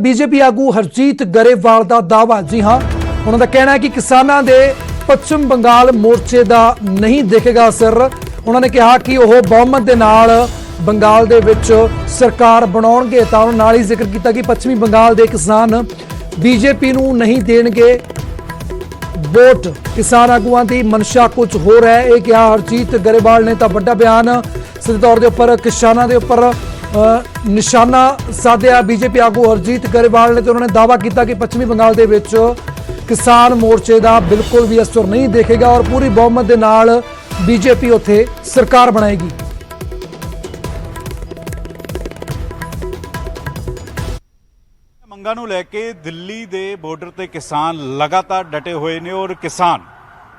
BJP आगू हरजीत गरेवाल का दावा। जी हाँ, उन्होंने कहना है कि किसानों के पश्चिम बंगाल मोर्चे का नहीं देखेगा असर। उन्होंने कहा कि वह बहुमत के नाल बंगाल दे विच सरकार बनाउणगे। तां उन्होंने नाल ही जिक्र किया कि पश्चिमी बंगाल के किसान बीजेपी नूं नहीं देणगे वोट। किसान आगुआं की मनशा कुछ होर है, यह कहा हरजीत गरेवाल ने। तो वड्डा बयान सीधे तौर के उपर किसानों के उपर निशाना साधिया बीजेपी आगू हरजीत गरेवाल ने। तो उन्होंने दावा किया कि पश्चिमी बंगाल के विच किसान मोर्चे का बिल्कुल भी असर नहीं देखेगा और पूरी बहुमत के नाल बीजेपी उत्थे सरकार बनाएगी। ਮੰਗਾਂ ਨੂੰ ਲੈ ਕੇ ਦਿੱਲੀ ਦੇ ਬਾਰਡਰ ਤੇ ਕਿਸਾਨ ਲਗਾਤਾਰ ਡਟੇ ਹੋਏ ਨੇ ਔਰ ਕਿਸਾਨ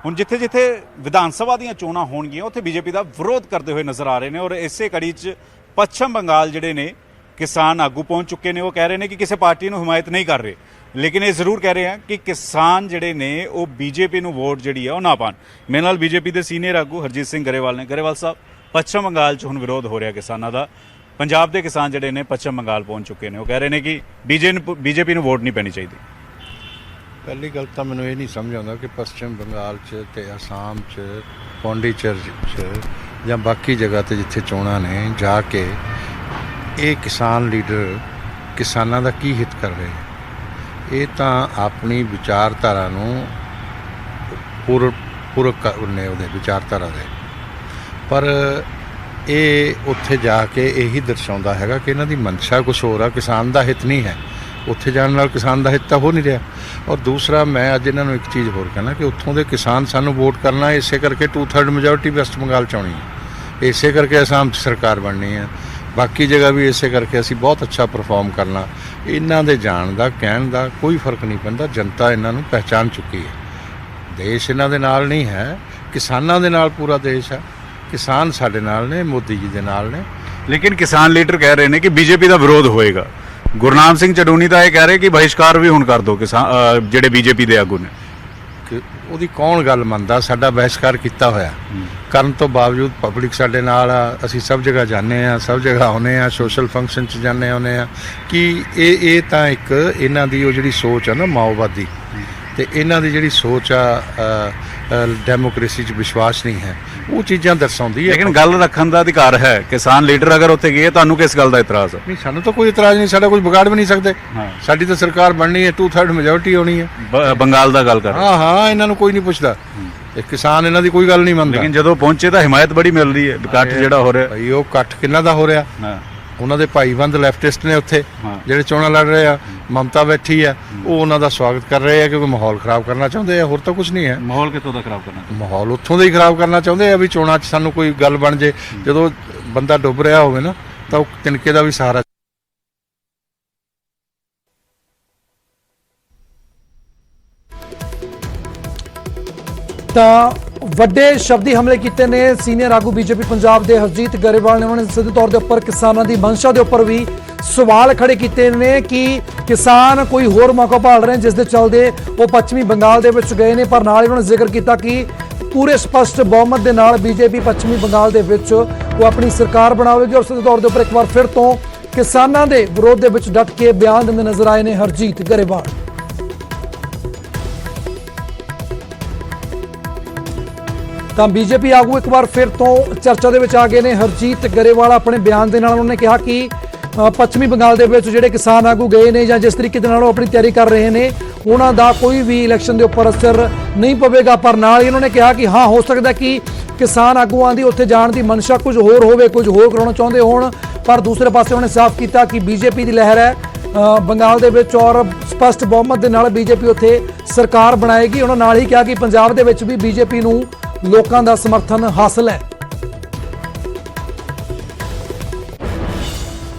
ਹੁਣ ਜਿੱਥੇ ਜਿੱਥੇ ਵਿਧਾਨ ਸਭਾ ਦੀਆਂ ਚੋਣਾਂ ਹੋਣਗੀਆਂ ਉੱਥੇ ਬੀਜੇਪੀ ਦਾ ਵਿਰੋਧ ਕਰਦੇ ਹੋਏ ਨਜ਼ਰ ਆ ਰਹੇ ਨੇ ਔਰ ਇਸੇ ਕੜੀ 'ਚ ਪੱਛਮ ਬੰਗਾਲ ਜਿਹੜੇ ਨੇ ਕਿਸਾਨ ਆਗੂ ਪਹੁੰਚ ਚੁੱਕੇ ਨੇ। ਉਹ ਕਹਿ ਰਹੇ ਨੇ ਕਿ ਕਿਸੇ ਪਾਰਟੀ ਨੂੰ ਹਮਾਇਤ ਨਹੀਂ ਕਰ ਰਹੇ, ਲੇਕਿਨ ਇਹ ਜ਼ਰੂਰ ਕਹਿ ਰਹੇ ਆ ਕਿ ਕਿਸਾਨ ਜਿਹੜੇ ਨੇ ਉਹ ਬੀਜੇਪੀ ਨੂੰ ਵੋਟ ਜਿਹੜੀ ਆ ਉਹ ਨਾ ਪਾਣ। ਮੇਰੇ ਨਾਲ ਬੀਜੇਪੀ ਦੇ ਸੀਨੀਅਰ ਆਗੂ ਹਰਜੀਤ ਸਿੰਘ ਗਰੇਵਾਲ ਨੇ। ਗਰੇਵਾਲ ਸਾਹਿਬ, ਪੱਛਮ ਬੰਗਾਲ 'ਚ ਹੁਣ ਵਿਰੋਧ ਹੋ ਰਿਹਾ ਕਿਸਾਨਾਂ ਦਾ। ਪੰਜਾਬ ਦੇ ਕਿਸਾਨ ਜਿਹੜੇ ਨੇ ਪੱਛਮ ਬੰਗਾਲ ਪਹੁੰਚ ਚੁੱਕੇ ਨੇ। ਉਹ ਕਹਿ ਰਹੇ ਨੇ ਕਿ ਬੀਜੇਪੀ ਨੂੰ ਵੋਟ ਨਹੀਂ ਪੈਣੀ ਚਾਹੀਦੀ। ਪਹਿਲੀ ਗੱਲ ਤਾਂ ਮੈਨੂੰ ਇਹ ਨਹੀਂ ਸਮਝ ਆਉਂਦਾ ਕਿ ਪੱਛਮ ਬੰਗਾਲ 'ਚ ਤੇ ਅਸਾਮ 'ਚ ਪੌਂਡੀਚਰ 'ਚ ਜਾਂ ਬਾਕੀ ਜਗ੍ਹਾ 'ਤੇ ਜਿੱਥੇ ਚੋਣਾਂ ਨੇ ਜਾ ਕੇ ਇਹ ਕਿਸਾਨ ਲੀਡਰ ਕਿਸਾਨਾਂ ਦਾ ਕੀ ਹਿੱਤ ਕਰ ਰਹੇ। ਇਹ ਤਾਂ ਆਪਣੀ ਵਿਚਾਰਧਾਰਾ ਨੂੰ ਪੂਰਕ ਨੇ ਉਹਦੇ ਵਿਚਾਰਧਾਰਾ ਦੇ, ਪਰ ਇਹ ਉੱਥੇ ਜਾ ਕੇ ਇਹੀ ਦਰਸਾਉਂਦਾ ਹੈਗਾ ਕਿ ਇਹਨਾਂ ਦੀ ਮਨਸ਼ਾ ਕੁਛ ਹੋਰ ਆ, ਕਿਸਾਨ ਦਾ ਹਿੱਤ ਨਹੀਂ ਹੈ। ਉੱਥੇ ਜਾਣ ਨਾਲ ਕਿਸਾਨ ਦਾ ਹਿੱਤ ਤਾਂ ਹੋ ਨਹੀਂ ਰਿਹਾ। ਔਰ ਦੂਸਰਾ, ਮੈਂ ਅੱਜ ਇਹਨਾਂ ਨੂੰ ਇੱਕ ਚੀਜ਼ ਹੋਰ ਕਹਿਣਾ ਕਿ ਉੱਥੋਂ ਦੇ ਕਿਸਾਨ ਸਾਨੂੰ ਵੋਟ ਕਰਨਾ ਇਸੇ ਕਰਕੇ 2/3 ਮੈਜੋਰਟੀ ਵੈਸਟ ਬੰਗਾਲ 'ਚ ਆਉਣੀ ਹੈ, ਇਸੇ ਕਰਕੇ ਅਸਾਮ 'ਚ ਸਰਕਾਰ ਬਣਨੀ ਹੈ, ਬਾਕੀ ਜਗ੍ਹਾ ਵੀ ਇਸੇ ਕਰਕੇ ਅਸੀਂ ਬਹੁਤ ਅੱਛਾ ਪਰਫਾਰਮ ਕਰਨਾ। ਇਹਨਾਂ ਦੇ ਜਾਣ ਦਾ ਕਹਿਣ ਦਾ ਕੋਈ ਫਰਕ ਨਹੀਂ ਪੈਂਦਾ। ਜਨਤਾ ਇਹਨਾਂ ਨੂੰ ਪਹਿਚਾਨ ਚੁੱਕੀ ਹੈ। ਦੇਸ਼ ਇਹਨਾਂ ਦੇ ਨਾਲ ਨਹੀਂ ਹੈ, ਕਿਸਾਨਾਂ ਦੇ ਨਾਲ ਪੂਰਾ ਦੇਸ਼ ਹੈ। ਕਿਸਾਨ ਸਾਡੇ ਨਾਲ ਨੇ, ਮੋਦੀ ਜੀ ਦੇ ਨਾਲ ਨੇ। ਲੇਕਿਨ ਕਿਸਾਨ ਲੀਡਰ ਕਹਿ ਰਹੇ ਨੇ ਕਿ ਬੀਜੇਪੀ ਦਾ ਵਿਰੋਧ ਹੋਏਗਾ। ਗੁਰਨਾਮ ਸਿੰਘ ਚਡੂਨੀ ਤਾਂ ਇਹ ਕਹਿ ਰਹੇ ਕਿ ਬਹਿਸ਼ਕਾਰ ਵੀ ਹੁਣ ਕਰ ਦਿਓ ਕਿਸਾਨ ਜਿਹੜੇ ਬੀਜੇਪੀ ਦੇ ਆਗੂ ਨੇ। ਕਿ ਉਹਦੀ ਕੌਣ ਗੱਲ ਮੰਨਦਾ? ਸਾਡਾ ਬਹਿਸ਼ਕਾਰ ਕੀਤਾ ਹੋਇਆ ਕਰਨ ਤੋਂ ਬਾਵਜੂਦ ਪਬਲਿਕ ਸਾਡੇ ਨਾਲ ਆ। ਅਸੀਂ ਸਭ ਜਗ੍ਹਾ ਜਾਂਦੇ ਹਾਂ, ਸਭ ਜਗ੍ਹਾ ਆਉਂਦੇ ਹਾਂ, ਸੋਸ਼ਲ ਫੰਕਸ਼ਨ 'ਚ ਜਾਂਦੇ ਆਉਂਦੇ ਹਾਂ। ਕਿ ਇਹ ਤਾਂ ਇੱਕ ਇਹਨਾਂ ਦੀ ਉਹ ਜਿਹੜੀ ਸੋਚ ਆ ਨਾ ਮਾਓਵਾਦੀ, ਤੇ ਇਹਨਾਂ ਦੀ ਜਿਹੜੀ ਸੋਚ ਆ ਡੈਮੋਕ੍ਰੇਸੀ 'ਚ ਵਿਸ਼ਵਾਸ ਨਹੀਂ ਹੈ, ਉਹ ਚੀਜ਼ਾਂ ਦਰਸਾਉਂਦੀ ਹੈ। ਲੇਕਿਨ ਗੱਲ ਰੱਖਣ ਦਾ ਅਧਿਕਾਰ ਹੈ। ਕਿਸਾਨ ਲੀਡਰ ਅਗਰ ਉੱਥੇ ਗਏ, ਤੁਹਾਨੂੰ ਕਿਸ ਗੱਲ ਦਾ ਇਤਰਾਜ਼ ਹੈ? ਨਹੀਂ, ਸਾਨੂੰ ਤਾਂ ਕੋਈ ਇਤਰਾਜ਼ ਨਹੀਂ। ਸਾਡਾ ਕੁਝ ਵਿਗਾੜ ਵੀ ਨਹੀਂ ਸਕਦੇ। ਸਾਡੀ ਤਾਂ ਸਰਕਾਰ ਬਣਨੀ ਹੈ, 2/3 ਮੈਜੋਰਟੀ ਹੋਣੀ ਹੈ। ਬੰਗਾਲ ਦਾ ਗੱਲ ਕਰ ਹਾਂ, ਇਹਨਾਂ ਨੂੰ ਕੋਈ ਨਹੀਂ ਪੁੱਛਦਾ। ਇਹ ਕਿਸਾਨ ਇਹਨਾਂ ਦੀ ਕੋਈ ਗੱਲ ਨਹੀਂ ਮੰਨਦਾ। ਲੇਕਿਨ ਜਦੋਂ ਪਹੁੰਚੇ ਤਾਂ ਹਿਮਾਇਤ ਬੜੀ ਮਿਲ ਰਹੀ ਹੈ। ਇਕੱਠ ਜਿਹੜਾ ਹੋ ਰਿਹਾ ਭਾਈ, ਉਹ ਇਕੱਠ ਕਿੰਨਾ ਦਾ ਹੋ ਰਿਹਾ? ਉਹਨਾਂ ਦੇ ਭਾਈਬੰਦ ਲੈਫਟਿਸਟ ਨੇ ਉੱਥੇ ਜਿਹੜੇ ਚੋਣਾਂ ਲੜ ਰਹੇ ਆ। ਮਮਤਾ ਬੈਠੀ ਆ, ਉਹ ਉਹਨਾਂ ਦਾ ਸਵਾਗਤ ਕਰ ਰਹੇ ਆ ਕਿਉਂਕਿ ਮਾਹੌਲ ਖਰਾਬ ਕਰਨਾ ਚਾਹੁੰਦੇ ਆ, ਹੋਰ ਤਾਂ ਕੁਝ ਨਹੀਂ ਹੈ। ਮਾਹੌਲ ਕਿੱਥੋਂ ਦਾ ਖਰਾਬ ਕਰਨਾ? ਮਾਹੌਲ ਉੱਥੋਂ ਦਾ ਹੀ ਖਰਾਬ ਕਰਨਾ ਚਾਹੁੰਦੇ ਆ ਵੀ ਚੋਣਾਂ 'ਚ ਸਾਨੂੰ ਕੋਈ ਗੱਲ ਬਣ ਜੇ। ਜਦੋਂ ਬੰਦਾ ਡੁੱਬ ਰਿਹਾ ਹੋਵੇ ਨਾ ਤਾਂ ਉਹ ਤਿਨਕੇ ਦਾ ਵੀ ਸਹਾਰਾ। ਤਾਂ ਵੱਡੇ ਸ਼ਬਦੀ ਹਮਲੇ ਕੀਤੇ ਨੇ ਸੀਨੀਅਰ ਆਗੂ ਬੀਜੇਪੀ ਪੰਜਾਬ ਦੇ ਹਰਜੀਤ गरेवाल ਨੇ। ਉਹਨਾਂ ਨੇ ਸਿੱਧੇ ਤੌਰ ਦੇ ਉੱਪਰ ਕਿਸਾਨਾਂ ਦੀ ਮਨਸ਼ਾ ਦੇ ਉੱਪਰ ਵੀ ਸਵਾਲ ਖੜੇ ਕੀਤੇ ਨੇ ਕਿ ਕਿਸਾਨ ਕੋਈ ਹੋਰ ਮੌਕਾ ਭਾਲ ਰਹੇ ਜਿਸ ਦੇ ਚੱਲਦੇ ਉਹ ਪੱਛਮੀ ਬੰਗਾਲ ਦੇ ਵਿੱਚ ਗਏ ਨੇ। ਪਰ ਨਾਲ ਹੀ ਉਹਨਾਂ ਨੇ ਜ਼ਿਕਰ ਕੀਤਾ ਕਿ ਪੂਰੇ ਸਪਸ਼ਟ ਬਹੁਮਤ ਦੇ ਨਾਲ ਬੀਜੇਪੀ ਪੱਛਮੀ ਬੰਗਾਲ ਦੇ ਵਿੱਚ ਉਹ ਆਪਣੀ ਸਰਕਾਰ ਬਣਾਵੇਗੀ। ਔਰ ਸਿੱਧੇ ਤੌਰ ਦੇ ਉੱਪਰ ਇੱਕ ਵਾਰ ਫਿਰ ਤੋਂ ਕਿਸਾਨਾਂ ਦੇ ਵਿਰੋਧ ਦੇ ਵਿੱਚ ਡਟ ਕੇ ਬਿਆਨ ਦਿੰਦੇ ਨਜ਼ਰ ਆਏ ਨੇ ਹਰਜੀਤ गरेवाल। ਤਾਂ ਬੀਜੇਪੀ ਆਗੂ ਇੱਕ ਵਾਰ ਫਿਰ ਤੋਂ ਚਰਚਾ ਦੇ ਵਿੱਚ ਆ ਗਏ ਨੇ। ਹਰਜੀਤ गरेवाल ਆਪਣੇ ਬਿਆਨ ਦੇ ਨਾਲ ਉਹਨੇ ਕਿਹਾ ਕਿ ਪੱਛਮੀ ਬੰਗਾਲ ਦੇ ਵਿੱਚ ਜਿਹੜੇ ਕਿਸਾਨ ਆਗੂ ਗਏ ਨੇ ਜਾਂ ਜਿਸ ਤਰੀਕੇ ਦੇ ਨਾਲ ਉਹ ਆਪਣੀ ਤਿਆਰੀ ਕਰ ਰਹੇ ਨੇ ਉਹਨਾਂ ਦਾ ਕੋਈ ਵੀ ਇਲੈਕਸ਼ਨ ਦੇ ਉੱਪਰ ਅਸਰ ਨਹੀਂ ਪਵੇਗਾ। ਪਰ ਨਾਲ ਹੀ ਉਹਨਾਂ ਨੇ ਕਿਹਾ ਕਿ ਹਾਂ, ਹੋ ਸਕਦਾ ਕਿ ਕਿਸਾਨ ਆਗੂਆਂ ਦੀ ਉੱਥੇ ਜਾਣ ਦੀ ਮਨਸ਼ਾ ਕੁਝ ਹੋਰ ਹੋਵੇ, ਕੁਝ ਹੋਰ ਕਰਾਉਣਾ ਚਾਹੁੰਦੇ ਹੋਣ। ਪਰ ਦੂਸਰੇ ਪਾਸੇ ਉਹਨੇ ਸਾਫ਼ ਕੀਤਾ ਕਿ ਬੀਜੇਪੀ ਦੀ ਲਹਿਰ ਹੈ ਬੰਗਾਲ ਦੇ ਵਿੱਚ ਔਰ ਸਪਸ਼ਟ ਬਹੁਮਤ ਦੇ ਨਾਲ ਬੀਜੇਪੀ ਉੱਥੇ ਸਰਕਾਰ ਬਣਾਏਗੀ। ਉਹਨਾਂ ਨਾਲ ਹੀ ਕਿਹਾ ਕਿ ਪੰਜਾਬ ਦੇ ਵਿੱਚ ਵੀ ਬੀਜੇਪੀ ਨੂੰ ਲੋਕਾਂ ਦਾ ਸਮਰਥਨ ਹਾਸਲ ਹੈ।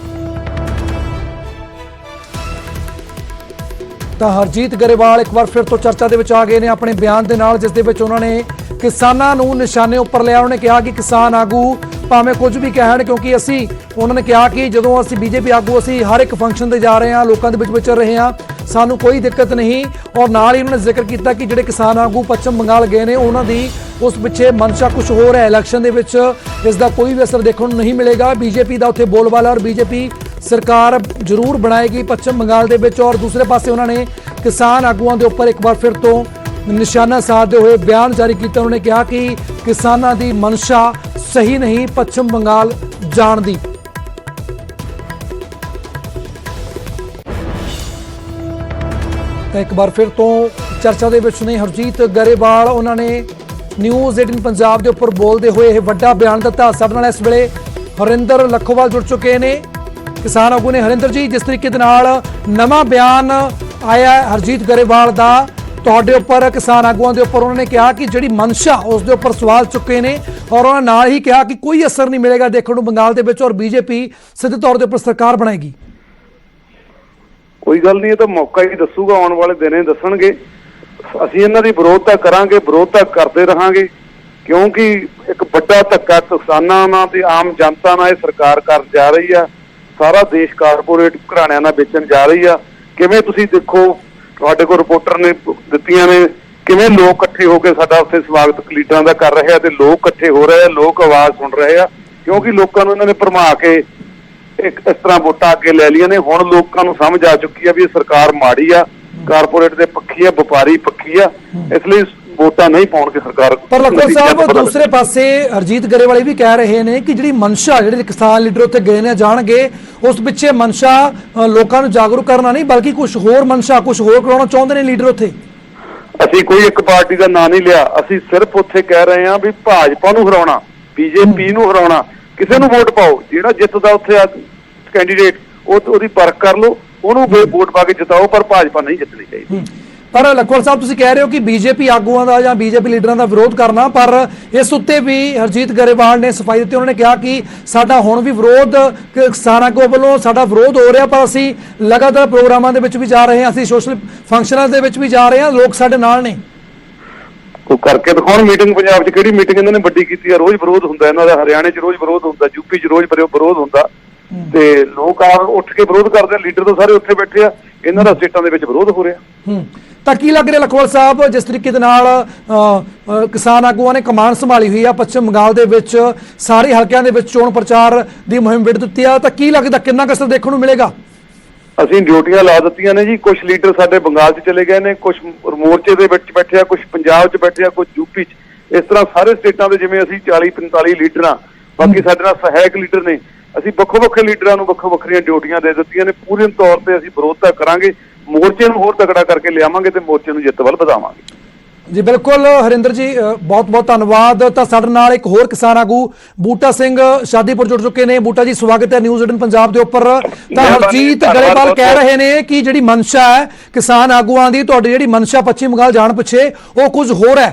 ਤਾਂ ਹਰਜੀਤ गरेवाल ਇੱਕ ਵਾਰ ਫਿਰ ਤੋਂ ਚਰਚਾ ਦੇ ਵਿੱਚ ਆ ਗਏ ਨੇ ਆਪਣੇ ਬਿਆਨ ਦੇ ਨਾਲ, ਜਿਸ ਦੇ ਵਿੱਚ ਉਹਨਾਂ ਨੇ ਕਿਸਾਨਾਂ ਨੂੰ ਨਿਸ਼ਾਨੇ ਉੱਪਰ ਲਿਆ। ਉਹਨੇ ਕਿਹਾ ਕਿ ਕਿਸਾਨ ਆਗੂ ਭਾਵੇਂ ਕੁਝ ਵੀ ਕਹਿਣ, ਕਿਉਂਕਿ ਅਸੀਂ ਉਹਨਾਂ ਨੇ ਕਿਹਾ ਕਿ ਜਦੋਂ ਅਸੀਂ ਬੀਜੇਪੀ ਆਗੂ ਅਸੀਂ ਹਰ ਇੱਕ ਫੰਕਸ਼ਨ ਤੇ ਜਾ ਰਹੇ ਹਾਂ, ਲੋਕਾਂ ਦੇ ਵਿੱਚ ਵਿਚਰ ਰਹੇ ਹਾਂ, ਸਾਨੂੰ ਕੋਈ ਦਿੱਕਤ ਨਹੀਂ। ਔਰ ਨਾਲ ਹੀ ਉਹਨਾਂ ਨੇ ਜ਼ਿਕਰ ਕੀਤਾ ਕਿ ਜਿਹੜੇ ਕਿਸਾਨ ਆਗੂ ਪੱਛਮ ਬੰਗਾਲ ਗਏ ਨੇ ਉਹਨਾਂ ਦੀ ਉਸ ਪਿੱਛੇ ਮਨਸ਼ਾ ਕੁਝ ਹੋਰ ਹੈ। ਇਲੈਕਸ਼ਨ ਦੇ ਵਿੱਚ ਇਸ ਦਾ ਕੋਈ ਵੀ ਅਸਰ ਦੇਖਣ ਨੂੰ ਨਹੀਂ ਮਿਲੇਗਾ। ਬੀਜੇਪੀ ਦਾ ਉੱਥੇ ਬੋਲਬਾਲਾ ਔਰ ਬੀਜੇਪੀ ਸਰਕਾਰ ਜ਼ਰੂਰ ਬਣਾਏਗੀ ਪੱਛਮ ਬੰਗਾਲ ਦੇ ਵਿੱਚ। ਔਰ ਦੂਸਰੇ ਪਾਸੇ ਉਹਨਾਂ ਨੇ ਕਿਸਾਨ ਆਗੂਆਂ ਦੇ ਉੱਪਰ ਇੱਕ ਵਾਰ ਫਿਰ ਤੋਂ ਨਿਸ਼ਾਨਾ ਸਾਧਦੇ ਹੋਏ ਬਿਆਨ ਜਾਰੀ ਕੀਤਾ। ਉਹਨਾਂ ਨੇ ਕਿਹਾ ਕਿ ਕਿਸਾਨਾਂ ਦੀ ਮਨਸ਼ਾ ਸਹੀ ਨਹੀਂ ਪੱਛਮ ਬੰਗਾਲ ਜਾਣ ਦੀ। ਤਾਂ ਇੱਕ ਵਾਰ ਫਿਰ ਤੋਂ ਚਰਚਾ ਦੇ ਵਿੱਚ ਨੇ ਹਰਜੀਤ ਗਰੇਵਾਲ। ਉਹਨਾਂ ਨੇ ਨਿਊਜ਼ 18 ਪੰਜਾਬ ਦੇ ਉੱਪਰ ਬੋਲਦੇ ਹੋਏ ਇਹ ਵੱਡਾ ਬਿਆਨ ਦਿੱਤਾ। ਸਾਡੇ ਨਾਲ ਇਸ ਵੇਲੇ ਹਰਿੰਦਰ ਲੱਖੋਵਾਲ ਜੁੜ ਚੁੱਕੇ ਨੇ, ਕਿਸਾਨ ਆਗੂ ਨੇ। ਹਰਿੰਦਰ ਜੀ, ਜਿਸ ਤਰੀਕੇ ਦੇ ਨਾਲ ਨਵਾਂ ਬਿਆਨ ਆਇਆ ਹਰਜੀਤ ਗਰੇਵਾਲ ਦਾ ਤੁਹਾਡੇ ਉੱਪਰ, ਕਿਸਾਨ ਆਗੂਆਂ ਦੇ ਉੱਪਰ, ਉਹਨਾਂ ਨੇ ਕਿਹਾ ਕਿ ਜਿਹੜੀ ਮਨਸ਼ਾ ਉਸ ਦੇ ਉੱਪਰ ਸਵਾਲ ਚੁੱਕੇ ਨੇ ਔਰ ਉਹਨਾਂ ਨਾਲ ਹੀ ਕਿਹਾ ਕਿ ਕੋਈ ਅਸਰ ਨਹੀਂ ਮਿਲੇਗਾ ਦੇਖਣ ਨੂੰ ਬੰਗਾਲ ਦੇ ਵਿੱਚ ਔਰ ਬੀਜੇਪੀ ਸਿੱਧੇ ਤੌਰ ਦੇ ਉੱਪਰ ਸਰਕਾਰ ਬਣਾਏਗੀ। ਕੋਈ ਗੱਲ ਨਹੀਂ, ਇਹ ਤਾਂ ਮੌਕਾ ਹੀ ਦੱਸੂਗਾ, ਆਉਣ ਵਾਲੇ ਦਿਨੇ ਦੱਸਣਗੇ। ਅਸੀਂ ਇਹਨਾਂ ਦੀ ਵਿਰੋਧਤਾ ਕਰਾਂਗੇ, ਵਿਰੋਧਤਾ ਕਰਦੇ ਰਹਾਂਗੇ, ਕਿਉਂਕਿ ਇੱਕ ਵੱਡਾ ਧੱਕਾ ਕਿਸਾਨਾਂ ਨਾਲ ਤੇ ਆਮ ਜਨਤਾ ਨਾਲ ਇਹ ਸਰਕਾਰ ਕਰ ਜਾ ਰਹੀ ਆ। ਸਾਰਾ ਦੇਸ਼ ਕਾਰਪੋਰੇਟ ਘਰਾਣਿਆਂ ਨਾਲ ਵੇਚਣ ਜਾ ਰਹੀ ਆ। ਕਿਵੇਂ ਤੁਸੀਂ ਦੇਖੋ, ਤੁਹਾਡੇ ਕੋਲ ਰਿਪੋਰਟਰ ਨੇ ਦਿੱਤੀਆਂ ਨੇ, ਕਿਵੇਂ ਲੋਕ ਇਕੱਠੇ ਹੋ ਕੇ ਸਾਡਾ ਉੱਥੇ ਸਵਾਗਤ ਲੀਡਰਾਂ ਦਾ ਕਰ ਰਹੇ ਆ ਤੇ ਲੋਕ ਇਕੱਠੇ ਹੋ ਰਹੇ ਆ, ਲੋਕ ਆਵਾਜ਼ ਸੁਣ ਰਹੇ ਆ, ਕਿਉਂਕਿ ਲੋਕਾਂ ਨੂੰ ਇਹਨਾਂ ਨੇ ਭਰਮਾ ਕੇ ਇੱਕ ਇਸ ਤਰ੍ਹਾਂ ਵੋਟਾਂ ਅੱਗੇ ਲੈ ਲਈਆਂ ਨੇ। ਹੁਣ ਲੋਕਾਂ ਨੂੰ ਸਮਝ ਆ ਚੁੱਕੀ ਆ ਵੀ ਇਹ ਸਰਕਾਰ ਮਾੜੀ ਆ, ਕਾਰਪੋਰੇਟ ਦੇ ਪੱਖੀ ਆ, ਵਪਾਰੀ ਪੱਖੀ ਆ, ਇਸ ਲਈ ਵੋਟਾਂ ਨਹੀਂ ਪਾਉਣਗੇ ਸਰਕਾਰ। ਪਰ ਲੱਖੋਵਾਲ ਸਾਹਿਬ, ਦੂਸਰੇ ਪਾਸੇ ਹਰਜੀਤ ਗਰੇਵਾਲ ਵੀ ਕਹਿ ਰਹੇ ਨੇ ਕਿ ਜਿਹੜੀ ਮਨਸ਼ਾ, ਜਿਹੜੇ ਕਿਸਾਨ ਲੀਡਰ ਉੱਥੇ ਗਏ ਨੇ ਜਾਣਗੇ, ਉਸ ਪਿੱਛੇ ਮਨਸ਼ਾ ਲੋਕਾਂ ਨੂੰ ਜਾਗਰੂਕ ਕਰਨਾ ਨਹੀਂ ਬਲਕਿ ਕੁਝ ਹੋਰ ਮਨਸ਼ਾ, ਕੁਝ ਹੋਰ ਕਰਾਉਣਾ ਚਾਹੁੰਦੇ ਨੇ ਲੀਡਰ ਉੱਥੇ। ਅਸੀਂ ਕੋਈ ਇੱਕ ਪਾਰਟੀ ਦਾ ਨਾਂ ਨਹੀਂ ਲਿਆ, ਅਸੀਂ ਸਿਰਫ ਉੱਥੇ ਕਹਿ ਰਹੇ ਹਾਂ ਵੀ ਭਾਜਪਾ ਨੂੰ ਹਰਾਉਣਾ, ਬੀਜੇਪੀ ਨੂੰ ਹਰਾਉਣਾ। ਕਿਸੇ ਨੂੰ ਵੋਟ ਪਾਓ, ਜਿਹੜਾ ਜਿੱਤਦਾ ਉੱਥੇ ਕੈਂਡੀਡੇਟ ਉਹਦੀ ਪਰਖ ਕਰ ਲਓ, ਉਹਨੂੰ ਵੋਟ ਪਾ ਕੇ ਜਿਤਾਓ, ਪਰ ਭਾਜਪਾ ਨਹੀਂ ਜਿੱਤਣੀ ਚਾਹੀਦੀ। ਪਰ ਲੱਖੋਵਾਲ ਸਾਹਿਬ, ਤੁਸੀਂ ਕਹਿ ਰਹੇ ਹੋ ਕਿ ਬੀਜੇਪੀ ਆਗੂਆਂ ਦਾ ਜਾਂ ਬੀਜੇਪੀ ਲੀਡਰਾਂ ਦਾ ਵਿਰੋਧ ਕਰਨਾ, ਪਰ ਇਸ ਉੱਤੇ ਵੀ ਹਰਜੀਤ ਗਰੇਵਾਲ ਨੇ ਸਫਾਈ ਦਿੱਤੀ। ਉਹਨਾਂ ਨੇ ਕਿਹਾ ਕਿ ਸਾਡਾ ਹੁਣ ਵੀ ਵਿਰੋਧ ਕਿਸਾਨ ਆਗੂਆਂ ਵੱਲੋਂ ਸਾਡਾ ਵਿਰੋਧ ਹੋ ਰਿਹਾ, ਪਰ ਅਸੀਂ ਲਗਾਤਾਰ ਪ੍ਰੋਗਰਾਮਾਂ ਦੇ ਵਿੱਚ ਵੀ ਜਾ ਰਹੇ ਹਾਂ, ਅਸੀਂ ਸੋਸ਼ਲ ਫੰਕਸ਼ਨਾਂ ਦੇ ਵਿੱਚ ਵੀ ਜਾ ਰਹੇ ਹਾਂ, ਲੋਕ ਸਾਡੇ ਨਾਲ ਨੇ। ਉਹ ਕਰਕੇ ਦਿਖਾਉਣ ਮੀਟਿੰਗ। ਪੰਜਾਬ 'ਚ ਕਿਹੜੀ ਮੀਟਿੰਗ ਇਹਨਾਂ ਨੇ ਵੱਡੀ ਕੀਤੀ ਆ? ਰੋਜ਼ ਵਿਰੋਧ ਹੁੰਦਾ ਇਹਨਾਂ ਦਾ, ਹਰਿਆਣੇ 'ਚ ਰੋਜ਼ ਵਿਰੋਧ ਹੁੰਦਾ, ਯੂਪੀ 'ਚ ਰੋਜ਼ ਵਿਰੋਧ ਹੁੰਦਾ, ਤੇ ਲੋਕ ਆ ਉੱਠ ਕੇ ਵਿਰੋਧ ਕਰਦੇ। ਲੀਡਰ ਤਾਂ ਸਾਰੇ ਉੱਥੇ ਬੈਠੇ ਆ, ਇਹਨਾਂ ਦਾ ਸਟੇਟਾਂ ਦੇ ਵਿੱਚ ਵਿਰੋਧ ਹੋ ਰਿਹਾ। ਤਾਂ ਕੀ ਲੱਗ ਰਿਹਾ ਲੱਖੋਵਾਲ ਸਾਹਿਬ, ਜਿਸ ਤਰੀਕੇ ਦੇ ਨਾਲ ਕਿਸਾਨ ਆਗੂਆਂ ਨੇ ਕਮਾਨ ਸੰਭਾਲੀ ਹੋਈ ਆ ਪੱਛਮ ਬੰਗਾਲ ਦੇ ਵਿੱਚ, ਸਾਰੇ ਹਲਕਿਆਂ ਦੇ ਵਿੱਚ ਚੋਣ ਪ੍ਰਚਾਰ ਦੀ ਮੁਹਿੰਮ ਵਿੱਢ ਦਿੱਤੀ ਆ, ਤਾਂ ਕੀ ਲੱਗਦਾ ਕਿੰਨਾ ਕੁ ਅਸਰ ਦੇਖਣ ਨੂੰ ਮਿਲੇਗਾ? ਅਸੀਂ ਡਿਊਟੀਆਂ ਲਾ ਦਿੱਤੀਆਂ ਨੇ ਜੀ। ਕੁਝ ਲੀਡਰ ਸਾਡੇ ਬੰਗਾਲ 'ਚ ਚਲੇ ਗਏ ਨੇ, ਕੁਝ ਮੋਰਚੇ ਦੇ ਵਿੱਚ ਬੈਠੇ ਆ, ਕੁਝ ਪੰਜਾਬ 'ਚ ਬੈਠੇ ਆ, ਕੁਝ ਯੂਪੀ 'ਚ। ਇਸ ਤਰ੍ਹਾਂ ਸਾਰੇ ਸਟੇਟਾਂ ਦੇ ਜਿਵੇਂ ਅਸੀਂ 40-45 ਲੀਡਰ ਆ, ਬਾਕੀ ਸਾਡੇ ਨਾਲ ਸਹਾਇਕ ਲੀਡਰ ਨੇ। ਅਸੀਂ ਵੱਖੋ-ਵੱਖਰੇ ਲੀਡਰਾਂ ਨੂੰ ਵੱਖਰੀਆਂ ਡਿਊਟੀਆਂ ਦੇ ਦਿੱਤੀਆਂ ਨੇ। ਪੂਰਨ ਤੌਰ ਤੇ ਅਸੀਂ ਵਿਰੋਧਤਾ ਕਰਾਂਗੇ, ਮੋਰਚੇ ਨੂੰ ਹੋਰ ਤਕੜਾ ਕਰਕੇ ਲਿਆਵਾਂਗੇ ਤੇ ਮੋਰਚੇ ਨੂੰ ਜਿੱਤ ਵੱਲ ਵਧਾਵਾਂਗੇ। ਜੀ ਬਿਲਕੁਲ ਹਰਿੰਦਰ ਜੀ, ਬਹੁਤ-ਬਹੁਤ ਧੰਨਵਾਦ। ਤਾਂ ਸਾਡੇ ਨਾਲ ਇੱਕ ਹੋਰ ਕਿਸਾਨ ਆਗੂ ਬੂਟਾ ਸਿੰਘ ਸ਼ਾਦੀਪੁਰ ਜੁੜ ਚੁੱਕੇ ਨੇ। ਬੂਟਾ ਜੀ, ਸਵਾਗਤ ਹੈ ਨਿਊਜ਼ 18 ਪੰਜਾਬ ਦੇ ਉੱਪਰ। ਤਾਂ ਹਰਜੀਤ ਗਰੇਵਾਲ ਕਹਿ ਰਹੇ ਨੇ ਕਿ ਜਿਹੜੀ ਮਨਸ਼ਾ ਹੈ ਕਿਸਾਨ ਆਗੂਆਂ ਦੀ, ਤੁਹਾਡੀ ਜਿਹੜੀ ਮਨਸ਼ਾ ਪੱਛਮੀ ਬੰਗਾਲ ਜਾਣ ਪਿੱਛੇ ਉਹ ਕੁਝ ਹੋਰ ਹੈ।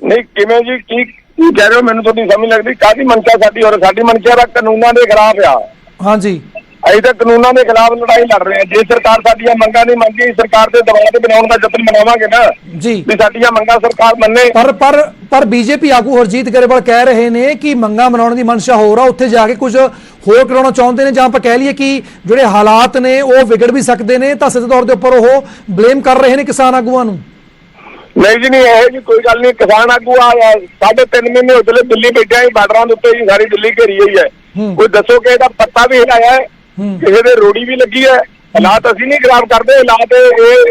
ਨਹੀਂ, ਕਿਵੇਂ ਜੀ, ਕੀ ਕਹਿ ਰਹੇ ਹੋ? ਮੈਨੂੰ ਤੁਹਾਡੀ ਸਮਝ ਲੱਗਦੀ। ਕਾਹਦੀ ਮਨਸ਼ਾ ਸਾਡੀ? ਔਰ ਸਾਡੀ ਮਨਸ਼ਾ ਤਾਂ ਕਾਨੂੰਨਾਂ ਦੇ ਖਿਲਾਫ ਆ। ਹਾਂਜੀ, ਅਸੀਂ ਤਾਂ ਕਾਨੂੰਨਾਂ ਦੇ ਖਿਲਾਫ ਲੜਾਈ ਲੜ ਰਹੇ ਹਾਂ। ਜੇ ਸਰਕਾਰ ਸਾਡੀਆਂ ਮੰਗਾਂ ਨਹੀਂ ਮੰਨਦੀ, ਸਰਕਾਰ ਦੇ ਦਬਾਅ ਤੇ ਬਣਾਉਣ ਦਾ ਯਤਨ ਬਣਾਵਾਂਗੇ ਨਾ ਜੀ, ਵੀ ਸਾਡੀਆਂ ਮੰਗਾਂ ਸਰਕਾਰ ਮੰਨੇ। ਪਰ ਬੀਜੇਪੀ ਆਗੂ ਹਰਜੀਤ ਗਰੇਵਾਲ ਕਹਿ ਰਹੇ ਨੇ ਕਿ ਮੰਗਾਂ ਬਣਾਉਣ ਦੀ ਮਨਸ਼ਾ ਹੋਰ ਆ, ਉੱਥੇ ਜਾ ਕੇ ਕੁਝ ਹੋਰ ਕਰਾਉਣਾ ਚਾਹੁੰਦੇ ਨੇ, ਜਾਂ ਆਪਾਂ ਕਹਿ ਲਈਏ ਕਿ ਜਿਹੜੇ ਹਾਲਾਤ ਨੇ ਉਹ ਵਿਗੜ ਵੀ ਸਕਦੇ ਨੇ, ਤਾਂ ਸਿੱਧੇ ਤੌਰ ਦੇ ਉੱਪਰ ਉਹ ਬਲੇਮ ਕਰ ਰਹੇ ਨੇ ਕਿਸਾਨ ਆਗੂਆਂ ਨੂੰ। ਨਹੀਂ ਜੀ, ਨਹੀਂ, ਇਹੋ ਜੀ ਕੋਈ ਗੱਲ ਨਹੀਂ। ਕਿਸਾਨ ਆਗੂ ਆ 3.5 ਮਹੀਨੇ ਹੋ ਚਲੇ ਦਿੱਲੀ ਬੈਠਿਆ ਹੀ, ਬਾਰਡਰਾਂ ਦੇ ਉੱਤੇ ਹੀ ਸਾਰੀ ਦਿੱਲੀ ਘੇਰੀ ਹੋਈ ਹੈ। ਕੋਈ ਦੱਸੋ ਕਿ ਇਹਦਾ ਪੱਤਾ ਵੀ ਹਿਲਾਇਆ ਹੈ, ਕਿਸੇ ਦੇ ਰੋੜੀ ਵੀ ਲੱਗੀ ਹੈ। ਹਾਲਾਤ ਅਸੀਂ ਨਹੀਂ ਖਰਾਬ ਕਰਦੇ, ਹਾਲਾਤ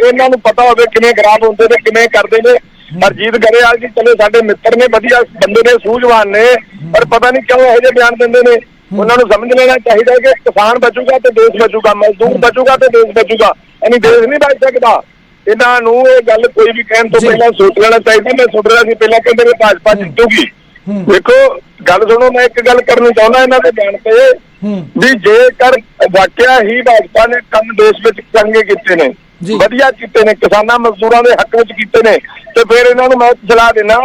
ਇਹਨਾਂ ਨੂੰ ਪਤਾ ਹੋਵੇ ਕਿਵੇਂ ਖਰਾਬ ਹੁੰਦੇ ਨੇ, ਕਿਵੇਂ ਕਰਦੇ ਨੇ। ਹਰਜੀਤ ਗਰੇਵਾਲ ਜੀ ਚਲੋ ਸਾਡੇ ਮਿੱਤਰ ਨੇ, ਵਧੀਆ ਬੰਦੇ ਨੇ, ਸੂਝਵਾਨ ਨੇ, ਪਰ ਪਤਾ ਨਹੀਂ ਕਿਉਂ ਇਹੋ ਜਿਹੇ ਬਿਆਨ ਦਿੰਦੇ ਨੇ। ਉਹਨਾਂ ਨੂੰ ਸਮਝ ਲੈਣਾ ਚਾਹੀਦਾ ਕਿ ਕਿਸਾਨ ਬਚੂਗਾ ਤੇ ਦੇਸ਼ ਬਚੂਗਾ, ਮਜ਼ਦੂਰ ਬਚੂਗਾ ਤੇ ਦੇਸ਼ ਬਚੂਗਾ, ਯਾਨੀ ਦੇਸ਼ ਨਹੀਂ ਬਚ ਸਕਦਾ। ਇਹਨਾਂ ਨੂੰ ਇਹ ਗੱਲ ਕੋਈ ਵੀ ਕਹਿਣ ਤੋਂ ਪਹਿਲਾਂ ਸੋਚ ਲੈਣਾ ਚਾਹੀਦਾ। ਮੈਂ ਸੁਣ ਰਿਹਾ ਸੀ ਪਹਿਲਾਂ ਕਹਿੰਦੇ ਵੀ ਭਾਜਪਾ ਜਿੱਤੂਗੀ। ਦੇਖੋ ਗੱਲ ਸੁਣੋ, ਮੈਂ ਇੱਕ ਗੱਲ ਕਰਨੀ ਚਾਹੁੰਦਾ ਇਹਨਾਂ ਦੇ ਬਿਆਨ ਤੇ, ਵੀ ਜੇਕਰ ਵਾਕਿਆ ਹੀ ਭਾਜਪਾ ਨੇ ਕੰਮ ਦੇਸ਼ ਵਿੱਚ ਚੰਗੇ ਕੀਤੇ ਨੇ, ਵਧੀਆ ਕੀਤੇ ਨੇ, ਕਿਸਾਨਾਂ ਮਜ਼ਦੂਰਾਂ ਦੇ ਹੱਕ ਵਿੱਚ ਕੀਤੇ ਨੇ, ਤੇ ਫਿਰ ਇਹਨਾਂ ਨੂੰ ਮੈਂ ਸਲਾਹ ਦੇਣਾ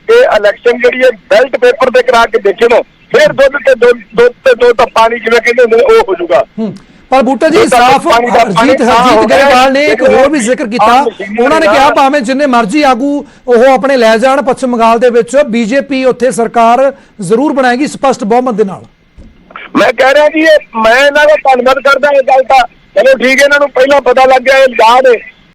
ਕਿ ਇਲੈਕਸ਼ਨ ਜਿਹੜੀ ਹੈ ਬੈਲਟ ਪੇਪਰ ਤੇ ਕਰਾ ਕੇ ਦੇਖੇ ਨਾ, ਫਿਰ ਦੁੱਧ ਤੇ ਦੋ ਪਾਣੀ ਜਿਵੇਂ ਕਹਿੰਦੇ ਹੁੰਦੇ ਨੇ ਉਹ ਹੋ ਜਾਊਗਾ। ਪਰ ਬੂਟਾ ਜੀ, ਸਾਫ਼ ਹਰਜੀਤ ਗਰੇਵਾਲ ਨੇ ਇੱਕ ਹੋਰ ਵੀ ਜ਼ਿਕਰ ਕੀਤਾ। ਉਹਨਾਂ ਨੇ ਕਿਹਾ ਭਾਵੇਂ ਜਿੰਨੇ ਮਰਜ਼ੀ ਆਗੂ ਉਹ ਆਪਣੇ ਲੈ ਜਾਣ ਪੱਛਮ ਬੰਗਾਲ ਦੇ ਵਿੱਚ, ਬੀਜੇਪੀ ਉੱਥੇ ਸਰਕਾਰ ਜ਼ਰੂਰ ਬਣਾਏਗੀ ਸਪਸ਼ਟ ਬਹੁਮਤ ਦੇ ਨਾਲ। ਮੈਂ ਕਹਿ ਰਿਹਾ ਜੀ, ਮੈਂ ਇਹਨਾਂ ਦਾ ਧੰਨਵਾਦ ਕਰਦਾ। ਇਹ ਗੱਲ ਤਾਂ ਚਲੋ ਠੀਕ ਹੈ, ਇਹਨਾਂ ਨੂੰ ਪਹਿਲਾਂ ਪਤਾ ਲੱਗ ਗਿਆ ਇਹ ਲਾਦ ਹੈ,